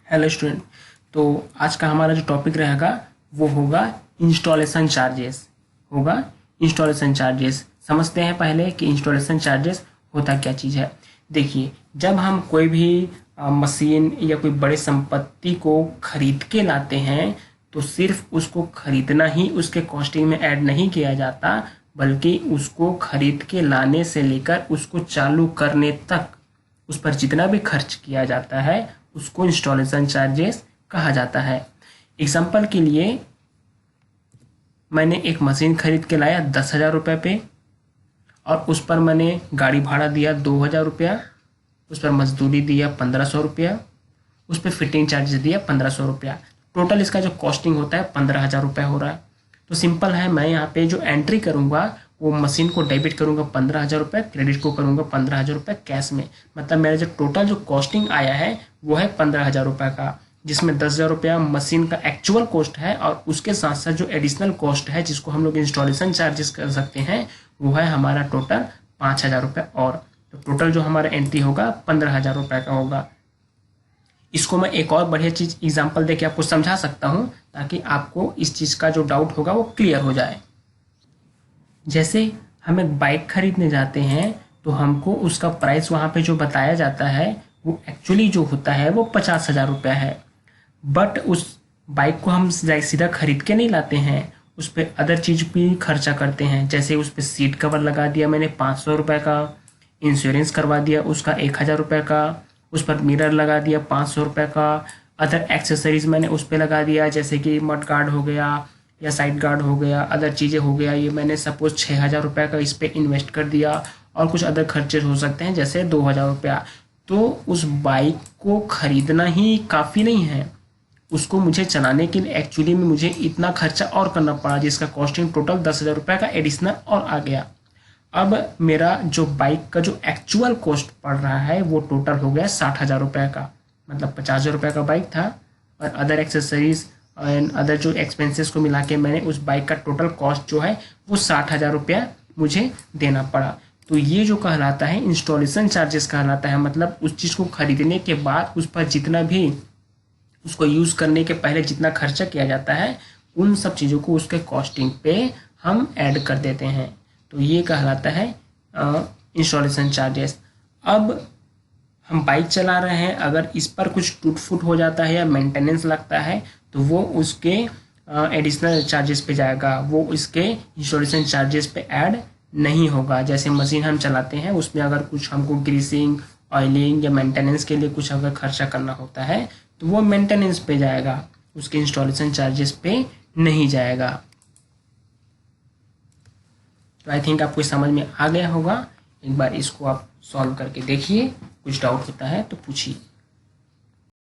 Hello student. तो आज का हमारा जो टॉपिक रहेगा वो होगा इंस्टॉलेशन चार्जेस। समझते हैं पहले कि इंस्टॉलेशन चार्जेस होता क्या चीज़ है। देखिए, जब हम कोई भी मशीन या कोई बड़ी संपत्ति को खरीद के लाते हैं तो सिर्फ उसको खरीदना ही उसके कॉस्टिंग में ऐड नहीं किया जाता, बल्कि उसको खरीद के लाने से लेकर उसको चालू करने तक उस पर जितना भी खर्च किया जाता है उसको इंस्टॉलेशन चार्जेस कहा जाता है। एग्जाम्पल के लिए, मैंने एक मशीन खरीद के लाया 10,000 रुपये पे, और उस पर मैंने गाड़ी भाड़ा दिया 2,000 रुपया, उस पर मजदूरी दिया 1,500 रुपया, उस पर फिटिंग चार्जेस दिया 1,500 रुपया। टोटल इसका जो कॉस्टिंग होता है 15,000 रुपये हो रहा है। तो सिंपल है, मैं यहाँ पे जो एंट्री करूँगा वो मशीन को डेबिट करूँगा 15,000 रुपये, क्रेडिट को करूँगा 15,000 रुपये कैश में। मतलब मेरा जो टोटल जो कॉस्टिंग आया है वो है 15,000 रुपये का, जिसमें 10,000 रुपया मशीन का एक्चुअल कॉस्ट है, और उसके साथ साथ जो एडिशनल कॉस्ट है जिसको हम लोग इंस्टॉलेशन चार्जेस कर सकते हैं वो है हमारा टोटल 5,000 रुपये। और तो टोटल जो हमारा एंट्री होगा 15,000 रुपये का होगा। इसको मैं एक और बढ़िया चीज़ एग्जांपल देके आपको समझा सकता हूँ ताकि आपको इस चीज़ का जो डाउट होगा वो क्लियर हो जाए। जैसे हम एक बाइक खरीदने जाते हैं तो हमको उसका प्राइस वहाँ पे जो बताया जाता है वो एक्चुअली जो होता है वो 50,000 रुपया है। बट उस बाइक को हम सीधा खरीद के नहीं लाते हैं, उस पर अदर चीज़ भी खर्चा करते हैं। जैसे उस पर सीट कवर लगा दिया मैंने 500 रुपये का, इंश्योरेंस करवा दिया उसका 1,000 रुपये का, उस पर मिरर लगा दिया 500 रुपये का, अदर एक्सेसरीज मैंने उस पर लगा दिया जैसे कि मड गार्ड हो गया या साइड गार्ड हो गया, अदर चीज़ें हो गया, ये मैंने सपोज 6,000 रुपये का इस पर इन्वेस्ट कर दिया। और कुछ अदर खर्चे हो सकते हैं जैसे 2,000 रुपया। तो उस बाइक को खरीदना ही काफ़ी नहीं है, उसको मुझे चलाने के लिए एक्चुअली में मुझे इतना खर्चा और करना पड़ा जिसका कॉस्टिंग टोटल 10,000 रुपये का एडिशनल और आ गया। अब मेरा जो बाइक का जो एक्चुअल कॉस्ट पड़ रहा है वो टोटल हो गया 60,000 रुपये का। मतलब 50,000 रुपये का बाइक था और अदर एक्सेसरीज एंड अदर जो एक्सपेंसेस को मिला के मैंने उस बाइक का टोटल कॉस्ट जो है वो 60,000 रुपया मुझे देना पड़ा। तो ये जो कहलाता है इंस्टॉलेशन चार्जेस कहलाता है। मतलब उस चीज़ को खरीदने के बाद उस पर जितना भी उसको यूज़ करने के पहले जितना खर्चा किया जाता है उन सब चीज़ों को उसके कॉस्टिंग पे हम ऐड कर देते हैं। तो ये कहलाता है इंस्टॉलेशन चार्जेस। अब हम बाइक चला रहे हैं, अगर इस पर कुछ टूट फूट हो जाता है या मेंटेनेंस लगता है तो वो उसके एडिशनल चार्जेस पे जाएगा, वो इसके इंस्टॉलेशन चार्जेस पे ऐड नहीं होगा। जैसे मशीन हम चलाते हैं उसमें अगर कुछ हमको ग्रीसिंग, ऑयलिंग या मेंटेनेंस के लिए कुछ अगर खर्चा करना होता है तो वो मेंटेनेंस पे जाएगा, उसके इंस्टॉलेशन चार्जेस पे नहीं जाएगा। तो आई थिंक आपको समझ में आ गया होगा। एक बार इसको आप सॉल्व करके देखिए, कुछ डाउट होता है तो पूछिए।